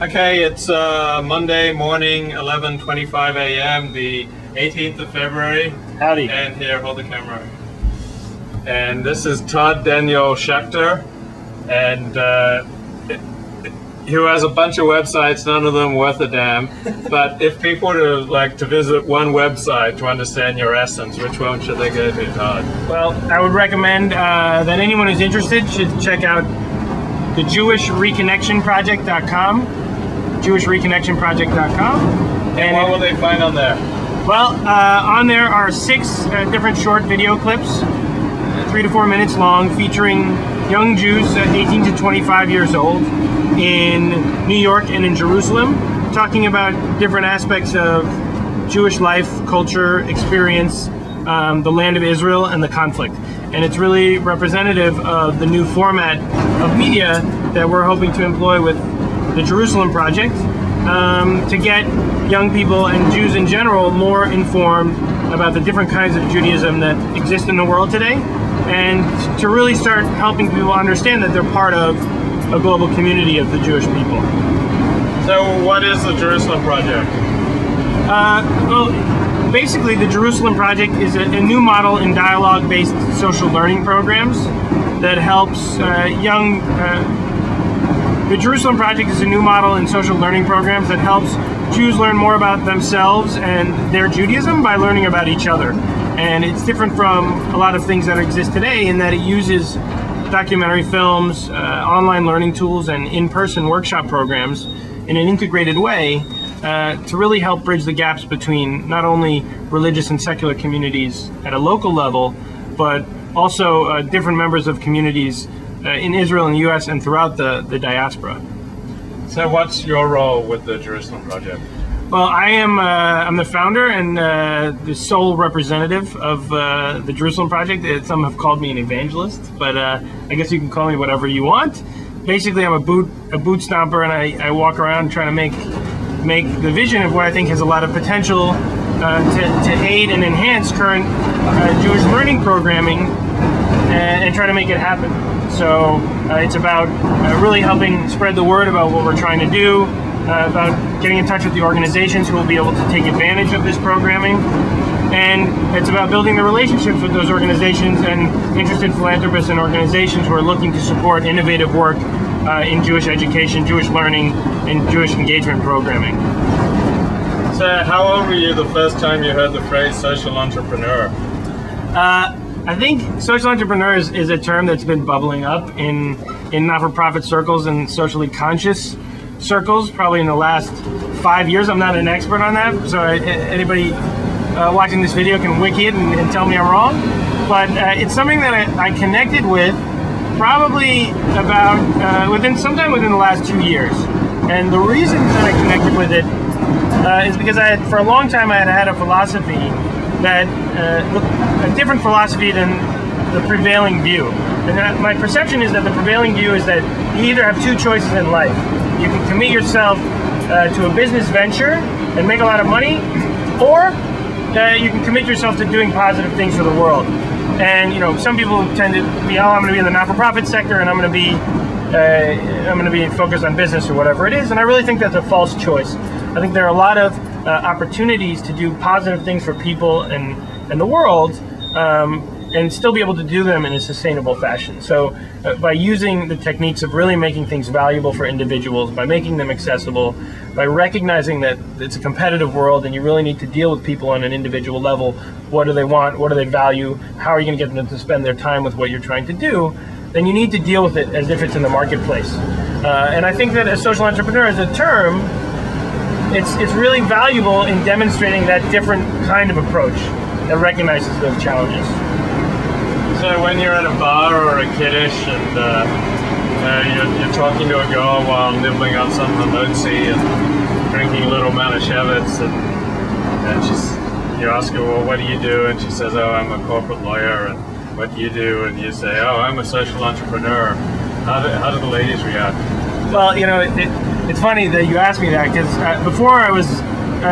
Okay, it's Monday morning, 11:25 a.m., the 18th of February. Howdy. And here, hold the camera. And this is Todd Daniel Schechter, and who has a bunch of websites, none of them worth a damn. But if people were to visit one website to understand your essence, which one should they go to, Todd? Well, I would recommend that anyone who's interested should check out the JewishReconnectionProject.com. JewishReconnectionProject.com. And what will they find on there? Well, on there are 6 different short video clips, 3 to 4 minutes long, featuring young Jews, 18 to 25 years old, in New York and in Jerusalem, talking about different aspects of Jewish life, culture, experience, the land of Israel, and the conflict. And it's really representative of the new format of media that we're hoping to employ with the Jerusalem Project, to get young people and Jews in general more informed about the different kinds of Judaism that exist in the world today, and to really start helping people understand that they're part of a global community of the Jewish people. So what is the Jerusalem Project? Well, basically the Jerusalem Project is a new model in dialogue-based social learning programs that helps the Jerusalem Project is a new model in social learning programs that helps Jews learn more about themselves and their Judaism by learning about each other. And it's different from a lot of things that exist today in that it uses documentary films, online learning tools, and in-person workshop programs in an integrated way to really help bridge the gaps between not only religious and secular communities at a local level, but also different members of communities in Israel and the U.S. and throughout the diaspora. So what's your role with the Jerusalem Project? Well, I'm the founder and the sole representative of the Jerusalem Project. Some have called me an evangelist, but I guess you can call me whatever you want. Basically, I'm a boot stomper, and I walk around trying to make the vision of what I think has a lot of potential to aid and enhance current Jewish learning programming and try to make it happen. So it's about really helping spread the word about what we're trying to do, about getting in touch with the organizations who will be able to take advantage of this programming, and it's about building the relationships with those organizations and interested philanthropists and organizations who are looking to support innovative work in Jewish education, Jewish learning, and Jewish engagement programming. So how old were you the first time you heard the phrase social entrepreneur? I think social entrepreneur is a term that's been bubbling up in not-for-profit circles and socially conscious circles probably in the last 5 years. I'm not an expert on that, so anybody watching this video can wiki it and tell me I'm wrong. But it's something that I connected with probably about sometime within the last 2 years. And the reason that I connected with it is because for a long time I had a philosophy that a different philosophy than the prevailing view. And my perception is that the prevailing view is that you either have 2 choices in life. You can commit yourself to a business venture and make a lot of money, or you can commit yourself to doing positive things for the world. And some people tend to be, I'm going to be in the not-for-profit sector, and I'm going to be focused on business or whatever it is. And I really think that's a false choice. I think there are a lot of opportunities to do positive things for people and the world, and still be able to do them in a sustainable fashion. So by using the techniques of really making things valuable for individuals, by making them accessible, by recognizing that it's a competitive world and you really need to deal with people on an individual level. What do they want? What do they value? How are you going to get them to spend their time with what you're trying to do? Then you need to deal with it as if it's in the marketplace. And I think that a social entrepreneur as a term, it's really valuable in demonstrating that different kind of approach that recognizes those challenges. So when you're at a bar or a kiddush and you're talking to a girl while nibbling on some hamotzi and drinking a little Manischewitz, and you ask her, well, what do you do? And she says, oh, I'm a corporate lawyer. And what do you do? And you say, oh, I'm a social entrepreneur. How do the ladies react? Well, it's funny that you asked me that, because before I was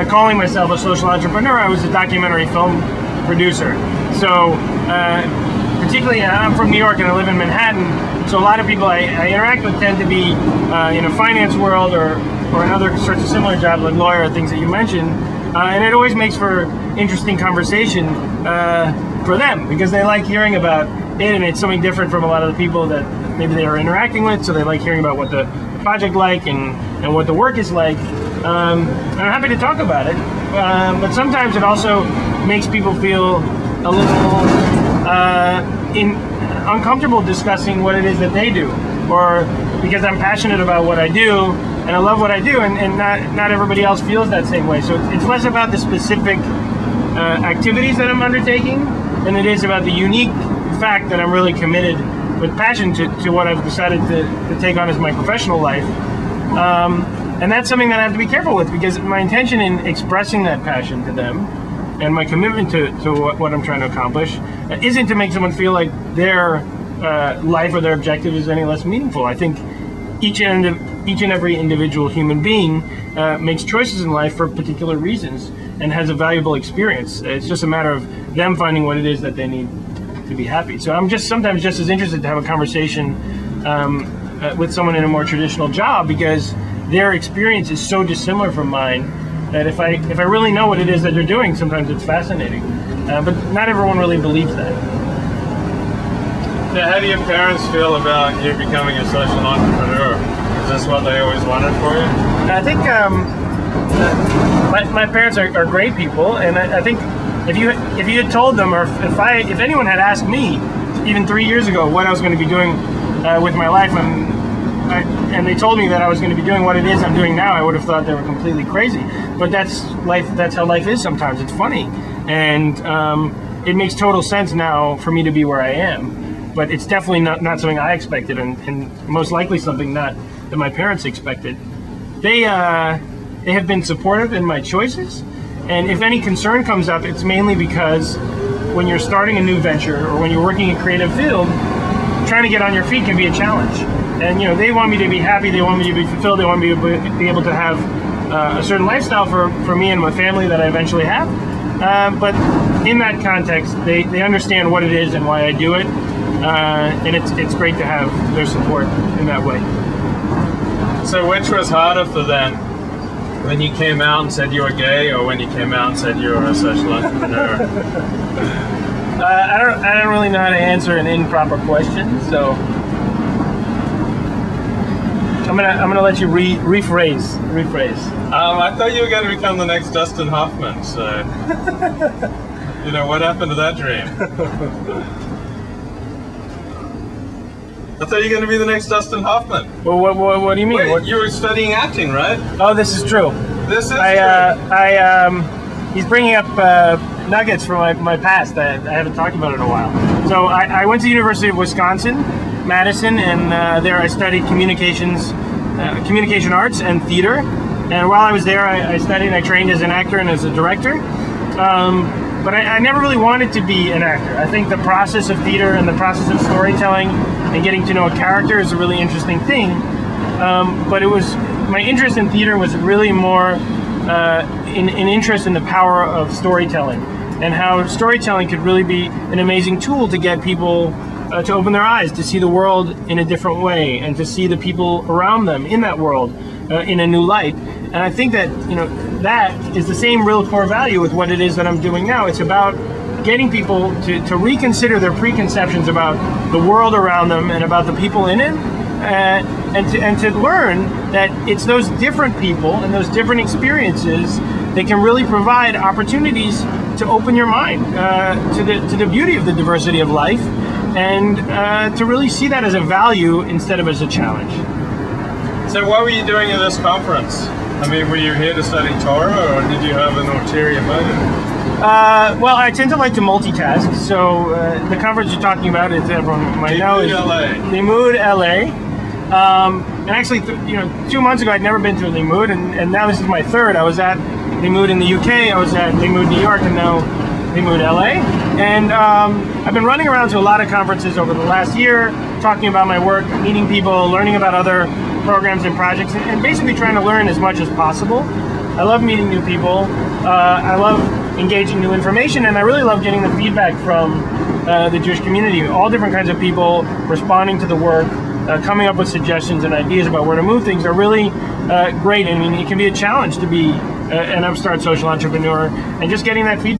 calling myself a social entrepreneur, I was a documentary film producer. So particularly, I'm from New York and I live in Manhattan, so a lot of people I interact with tend to be in a finance world or or in other sorts of similar jobs like lawyer, things that you mentioned. And it always makes for interesting conversation for them, because they like hearing about it, and it's something different from a lot of the people that maybe they are interacting with, so they like hearing about what the project like and what the work is like. And I'm happy to talk about it, but sometimes it also makes people feel a little uncomfortable discussing what it is that they do, or because I'm passionate about what I do and I love what I do, and not everybody else feels that same way. So it's less about the specific activities that I'm undertaking than it is about the unique fact that I'm really committed with passion to what I've decided to take on as my professional life. And that's something that I have to be careful with, because my intention in expressing that passion to them and my commitment to what I'm trying to accomplish isn't to make someone feel like their life or their objective is any less meaningful. I think each and every individual human being makes choices in life for particular reasons and has a valuable experience. It's just a matter of them finding what it is that they need to be happy. So I'm just sometimes just as interested to have a conversation with someone in a more traditional job, because their experience is so dissimilar from mine that if I really know what it is that they're doing, sometimes it's fascinating. But not everyone really believes that. Yeah, how do your parents feel about you becoming a social entrepreneur? Is this what they always wanted for you? I think my parents are great people, and I think if you had told them, or if anyone had asked me even 3 years ago what I was going to be doing with my life, and they told me that I was going to be doing what it is I'm doing now, I would have thought they were completely crazy. But that's life. That's how life is sometimes. It's funny, and it makes total sense now for me to be where I am. But it's definitely not something I expected, and most likely something not that my parents expected. They have been supportive in my choices, and if any concern comes up, it's mainly because when you're starting a new venture or when you're working in a creative field, trying to get on your feet can be a challenge. And they want me to be happy, they want me to be fulfilled, they want me to be able to have a certain lifestyle for me and my family that I eventually have. But in that context, they understand what it is and why I do it. And it's great to have their support in that way. So which was harder for them, when you came out and said you were gay, or when you came out and said you were a social entrepreneur? I don't really know how to answer an improper question, so I'm gonna let you rephrase. I thought you were going to become the next Dustin Hoffman. So what happened to that dream? I thought you were going to be the next Dustin Hoffman. Well, what do you mean? Wait, you were studying acting, right? Oh, this is true. This is true. He's bringing up nuggets from my past. I haven't talked about it in a while. So I went to the University of Wisconsin, Madison, and there I studied communication arts and theater. And while I was there, I studied and I trained as an actor and as a director. But I never really wanted to be an actor. I think the process of theater and the process of storytelling and getting to know a character is a really interesting thing. But my interest in theater was really more an interest in the power of storytelling, and how storytelling could really be an amazing tool to get people to open their eyes, to see the world in a different way, and to see the people around them in that world in a new light. And I think that that is the same real core value with what it is that I'm doing now. It's about getting people to reconsider their preconceptions about the world around them and about the people in it, and to learn that it's those different people and those different experiences that can really provide opportunities to open your mind to the beauty of the diversity of life, and to really see that as a value instead of as a challenge. So what were you doing at this conference? I mean, were you here to study Torah, or did you have an ulterior motive? Well, I tend to like to multitask. So the conference you're talking about, as everyone might know, is Limud LA. And actually, 2 months ago, I'd never been to Limud, and now this is my third. I was at Limud in the UK, I was at Limud New York, and now Limud LA. And I've been running around to a lot of conferences over the last year, talking about my work, meeting people, learning about other programs and projects, and basically trying to learn as much as possible. I love meeting new people. I love engaging new information, and I really love getting the feedback from the Jewish community. All different kinds of people responding to the work, coming up with suggestions and ideas about where to move things are really great. I mean, it can be a challenge to be an upstart social entrepreneur, and just getting that feedback